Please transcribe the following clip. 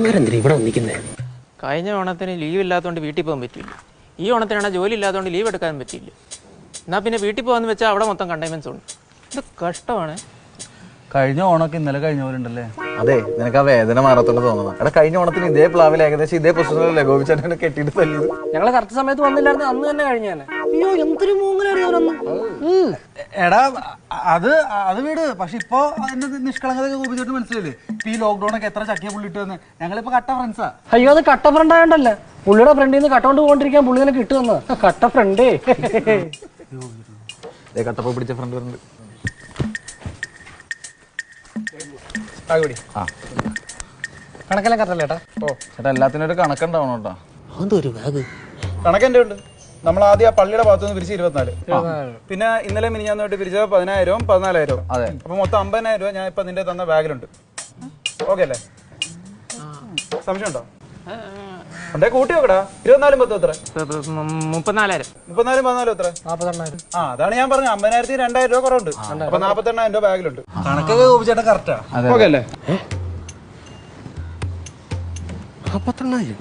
ഇവരെന്തിനാ ഇവിടെ വന്നിരിക്കുന്നേ? കഴിഞ്ഞ ഓണത്തിന് ലീവ് ഇല്ലാത്തതുകൊണ്ട് വീട്ടിൽ പോകാൻ പറ്റില്ല. ഈ ഓണത്തിനാണ് ജോലി ഇല്ലാത്തതുകൊണ്ട് ലീവ് എടുക്കാൻ പറ്റില്ല. എന്നാൽ പിന്നെ വീട്ടിൽ പോകാമെന്ന് വെച്ചാൽ അവിടെ മൊത്തം കണ്ടെയ്ൻമെൻറ്റ്സ് ഉണ്ട്. ഇത് കഷ്ടമാണ്. കഴിഞ്ഞ ഓണമൊക്കെ ഇന്നലെ കഴിഞ്ഞ പോലെ ഉണ്ടല്ലേ? അതെ, നിനക്ക് ആ വേദന മാറത്തോണ്ട് തോന്നുന്നു. എടാ, കഴിഞ്ഞ ഓണത്തിന് ഇതേ പ്ലാവിൽ ഏകദേശം ഇതേ പൊസിഷനിലല്ലേ ഗോപിച്ചേട്ടനെ കെട്ടിയിട്ട് തല്ലിയത്? ഞങ്ങള് കറക്റ്റ് സമയത്ത് വന്നില്ലായിരുന്നു, അന്ന് തന്നെ കഴിഞ്ഞാണ്. അയ്യോ, എന്തൊരു മൂങ്ങലായിരുന്നു അവരന്ന്. എടാ അത് വീട്. പക്ഷെ ഇപ്പൊ അതിന്റെ നിഷ്കളങ്കത ഗോപിച്ചേട്ടൻ മനസ്സിലല്ലേ? ഇപ്പൊ ഈ ലോക്ക്ഡൌൺ ഒക്കെ എത്ര ചക്കിയ പുള്ളിട്ട് വന്ന്. ഞങ്ങളിപ്പോ കട്ട ഫ്രണ്ട്സാ. അയ്യോ, അത് കട്ട ഫ്രണ്ട് ആയോണ്ടല്ല, പുള്ളിയുടെ ഫ്രണ്ടിൽ നിന്ന് കട്ടോണ്ട് പോകൊണ്ടിരിക്കാൻ പുള്ളി തന്നെ കിട്ടുമെന്ന്. കട്ട ഫ്രണ്ടേ. കട്ടപ്പ പിടിച്ച ഫ്രണ്ട് വരുന്നുണ്ട്. കണക്കെല്ലാം കറക്റ്റല്ലേ ചേട്ടാ? ഓ ചേട്ടാ, എല്ലാത്തിനും ഒരു കണക്കുണ്ടാവണം കേട്ടോ. അതൊരു ബാഗ് കണക്കെന്റെ ഉണ്ട്. നമ്മൾ ആദ്യം ആ പള്ളിയുടെ ഭാഗത്തുനിന്ന് പിരിച്ച് 24, പിന്നെ ഇന്നലെ മിനിഞ്ഞാന്നോട്ട് പിരിച്ചത് 10,000 14,000. അതെ, അപ്പൊ മൊത്തം 50,000 ഞാൻ ഇപ്പൊ നിന്റെ തന്ന ബാഗിലുണ്ട്. ഓക്കെ അല്ലേ? സംശയം ഉണ്ടോ? ഉണ്ടേ കൂട്ടി നോക്കടാ. 24 10 എത്ര? 34,000. 34 14 എത്ര? 48,000. ആ, അതാണ് ഞാൻ പറഞ്ഞത്. 50,000 2,000 രൂപ കുറവുണ്ട്. അപ്പൊ 48,000 രൂപ ബാഗിലുണ്ട്. കണക്കൊക്കെ ഗോപിച്ചേട്ടൻ കറക്റ്റാ. ഓക്കെ അല്ലേ? 48,000.